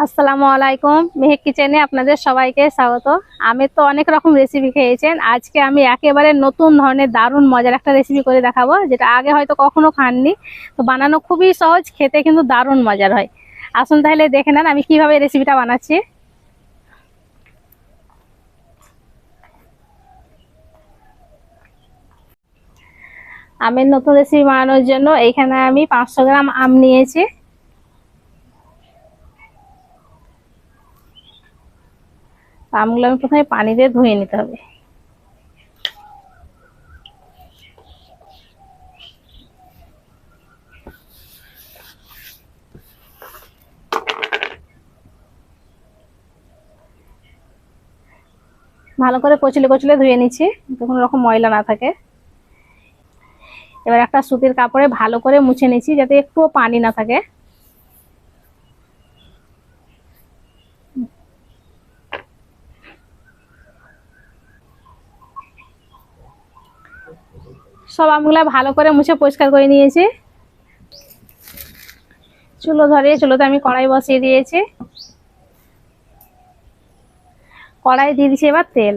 আসসালামু আলাইকুম। মেহেক কিচেনে আপনাদের সবাইকে স্বাগত। আমি তো অনেক রকম রেসিপি খেয়েছেন, আজকে আমি একেবারে নতুন ধরনের দারুণ মজার একটা রেসিপি করে দেখাবো, যেটা আগে হয়তো কখনো খাননি। তো বানানো খুবই সহজ, খেতে কিন্তু দারুণ মজার হয়। আসুন তাহলে দেখে নেন আমি কিভাবে রেসিপিটা বানাচ্ছি। আমের নতুন রেসিপি বানানোর জন্য এইখানে আমি 500 গ্রাম আম নিয়েছি। আমগুলো আমি প্রথমে পানি দিয়ে ধুয়ে নিতে হবে। ভালো করে কচলে কচলে ধুয়ে নিচ্ছি, যাতে কোনো রকম ময়লা না থাকে। এবার একটা সুতির কাপড়ে ভালো করে মুছে নিচ্ছি, যাতে একটুও পানি না থাকে। সব আমগুলা ভালো করে মুছে পরিষ্কার করে নিয়েছি। চুলোতে আমি কড়াই বসিয়ে দিয়েছি। কড়াই দিয়ে দিচ্ছি এবার তেল।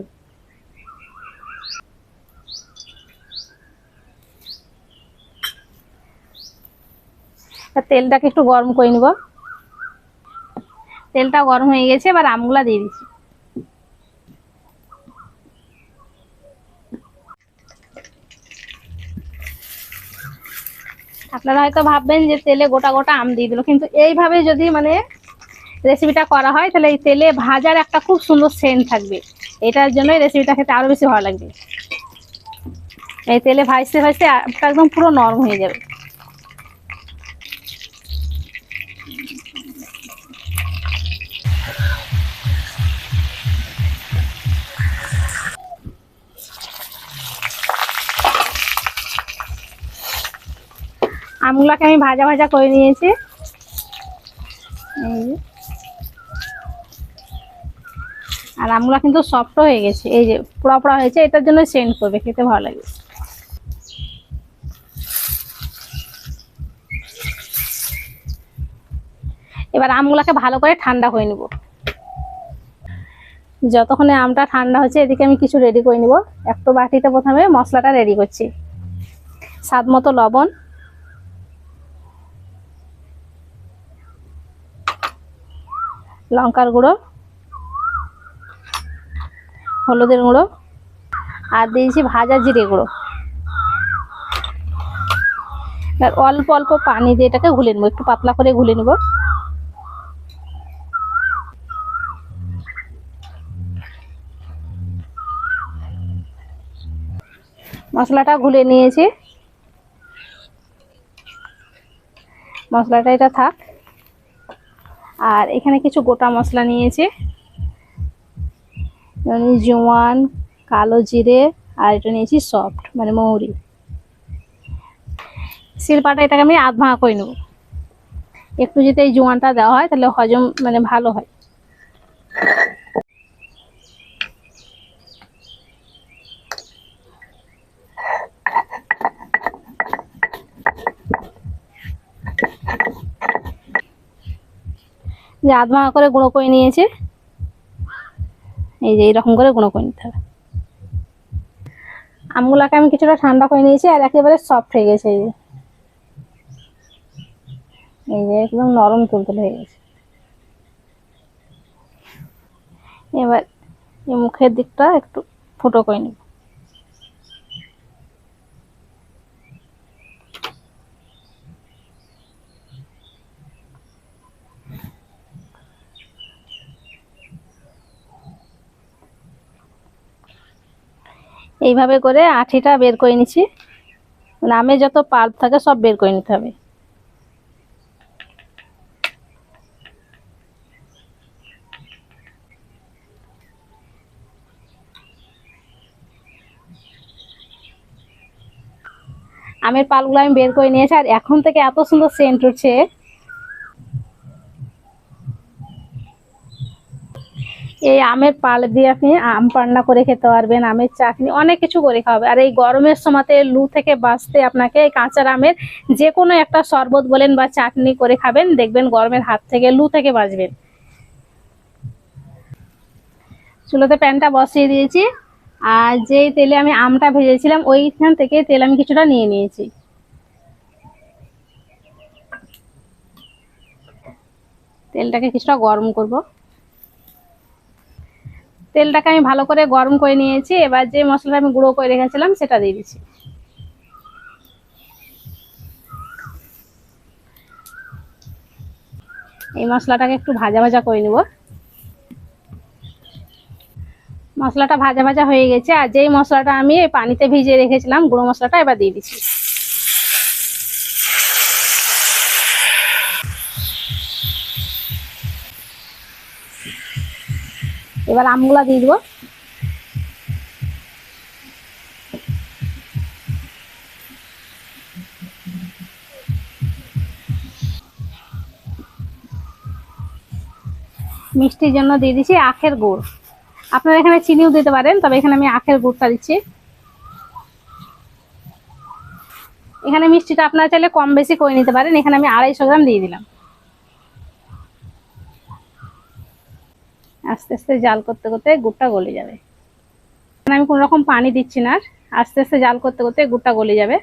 তেলটাকে একটু গরম করে নিব। তেলটা গরম হয়ে গেছে, এবার আমগুলা দিয়ে দিচ্ছি। আপনারা হয়তো ভাববেন যে তেলে গোটা গোটা আম দিয়ে দিল, কিন্তু এইভাবে যদি রেসিপিটা করা হয়, তাহলে এই তেলে ভাজার একটা খুব সুন্দর সেন্ট থাকবে। এটার জন্য রেসিপিটা খেতে আরো বেশি ভালো লাগবে। এই তেলে ভাজতে ভাজতে আমটা একদম পুরো নরম হয়ে যাবে। আমগুলাকে আমি ভাজা ভাজা করে নিয়েছি। আর আমগুলা কিন্তু সফট হয়ে গেছে, এই যে পোড়া পোড়া হয়েছে, এটার জন্য সেন্ট করবে, খেতে ভালো লাগে। এবার আমগুলাকে ভালো করে ঠান্ডা করে নিব। যতক্ষণে আমটা ঠান্ডা হচ্ছে, এদিকে আমি কিছু রেডি করে নিব। একটা বাটিতে প্রথমে মশলাটা রেডি করছি। স্বাদ মতো লবণ, লঙ্কার গুঁড়ো, হলুদের গুঁড়ো, আর দিয়েছি ভাজা জিরে গুঁড়ো। আর অল্প অল্প পানি দিয়ে এটাকে ঘুলে নেবো, একটু পাতলা করে ঘুলে নেব। মশলাটা ঘুলে নিয়েছি। মশলাটা এটা থাক। আর এখানে কিছু গোটা মশলা নিয়েছি, জোয়ান, কালো জিরে, আর এটা নিয়েছি সফট মৌরি। শিলপাটা এটাকে আমি আধ ভাঙা করে নেব। একটু যদি এই জোয়ানটা দেওয়া হয়, তাহলে হজম ভালো হয়। যে আধ ভাঙা করে গুঁড়ো করে নিয়েছি, এই যে এইরকম করে গুঁড়ো করে নিতে হবে। আমগুলাকে আমি কিছুটা ঠান্ডা করে নিয়েছি, আর একেবারে সফট হয়ে গেছে। এই যে একদম নরম তুলতুলে হয়ে গেছে। এবার এই মুখের দিকটা একটু ফুটো করে নিব। এইভাবে করে আঠিটা বের করে নিচ্ছি, আমে যত পাল্প থাকে সব বের করে নিতে হবে। আমের পালগুলো আমি বের করে নিয়েছি, আর এখন থেকে এত সুন্দর সেন্ট উঠছে। এই আমের পাল দিয়ে আপনি আম পান্না করে খেতে পারবেন, আমের চাটনি, অনেক কিছু করে খাওয়াবে। আর এই গরমের সময়তে লু থেকে বাঁচতে আপনাকে এই কাঁচা আমের যে কোনো একটা শরবত বলেন বা চাটনি করে খাবেন, দেখবেন গরমের হাত থেকে, লু থেকে বাঁচবেন। চুলোতে প্যানটা বসিয়ে দিয়েছি, আর যেই তেলে আমি আমটা ভেজেছিলাম ওইখান থেকে তেল আমি কিছুটা নিয়ে নিয়েছি। তেলটাকে কিছুটা গরম করব। তেলটাকে আমি ভালো করে গরম করে নিয়েছি। এবার যে মশলাটা আমি গুঁড়ো করে রেখেছিলাম সেটা দিয়ে দিচ্ছি। এই মশলাটাকে একটু ভাজা ভাজা করে নেব। মশলাটা ভাজা ভাজা হয়ে গেছে, আর যেই মশলাটা আমি পানিতে ভিজিয়ে রেখেছিলাম গুঁড়ো মশলাটা এবার দিয়ে দিচ্ছি। এবার আমগুলা দিয়ে দেবো। মিষ্টির জন্য দিয়ে দিচ্ছি আখের গুড়। আপনারা এখানে চিনিও দিতে পারেন, তবে এখানে আমি আখের গুড়টা দিচ্ছি। এখানে মিষ্টিটা আপনারা চাইলে কম বেশি করে নিতে পারেন। এখানে আমি 250 গ্রাম দিয়ে দিলাম। আস্তে আস্তে জাল করতে করতে গুড়টা গলে যাবে। এখানে আমি কোনো রকম পানি দিচ্ছি না, আস্তে আস্তে জাল করতে করতে গুড়টা গলে যাবে।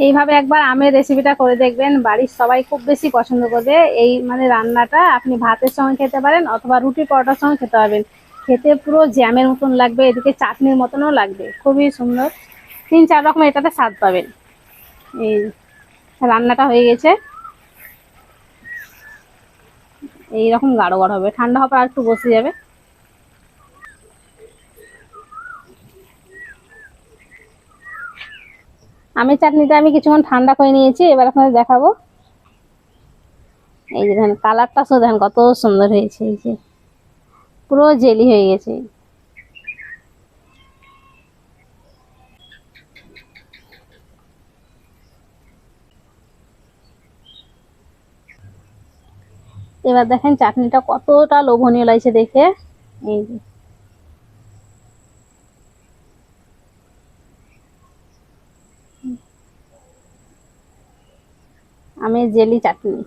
এইভাবে একবার আমের রেসিপিটা করে দেখবেন, বাড়ির সবাই খুব বেশি পছন্দ করবে। এই রান্নাটা আপনি ভাতের সঙ্গে খেতে পারেন অথবা রুটি পরোটার সঙ্গে খেতে পারবেন। খেতে পুরো জ্যামের মতন লাগবে, এদিকে চাটনির মতনও লাগবে, খুবই সুন্দর। 3-4 রকম এটাতে স্বাদ পাবেন। এই রান্নাটা হয়ে গেছে, এইরকম গাঢ় গাঢ় হবে। ঠান্ডা হবার আর একটু বসে যাবে। আমের চাটনিটা আমি কিছুক্ষণ ঠান্ডা করে নিয়েছি, এবার আপনাদের দেখাবো। এই যে দেখেন কালারটা, শুধু দেখেন কত সুন্দর হয়েছে। এই যে পুরো জেলি হয়ে গেছে। এবার দেখেন চাটনিটা কতটা লোভনীয় লাগছে দেখে। এই যে আমের জেলি চাটনি।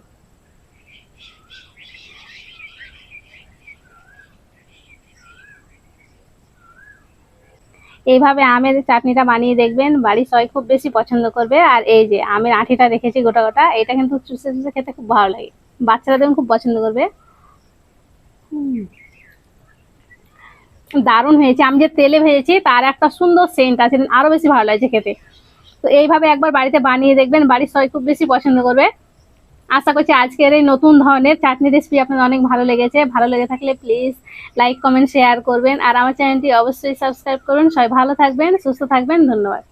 এইভাবে আমের চাটনিটা বানিয়ে দেখবেন, বাড়ির সবাই খুব বেশি পছন্দ করবে। আর এই যে আমের আঠিটা রেখেছি গোটা গোটা, এটা কিন্তু চুষে চুষে খেতে খুব ভালো লাগে। বাচ্চারা দেখুন খুব পছন্দ করবে। দারুণ হয়েছে। আমি যে তেলে ভেজেছি তার একটা সুন্দর সেন্ট আছে, আরো বেশি ভালো লাগছে খেতে। তো এইভাবে একবার বাড়িতে বানিয়ে দেখবেন, বাড়ির সবাই খুব বেশি পছন্দ করবে। আশা করছি আজকের এই নতুন ধরনের চাটনি রেসিপি আপনাদের অনেক ভালো লেগেছে। ভালো লেগে থাকলে প্লিজ লাইক কমেন্ট শেয়ার করবেন, আর আমার চ্যানেলটি অবশ্যই সাবস্ক্রাইব করবেন। সবাই ভালো থাকবেন, সুস্থ থাকবেন। ধন্যবাদ।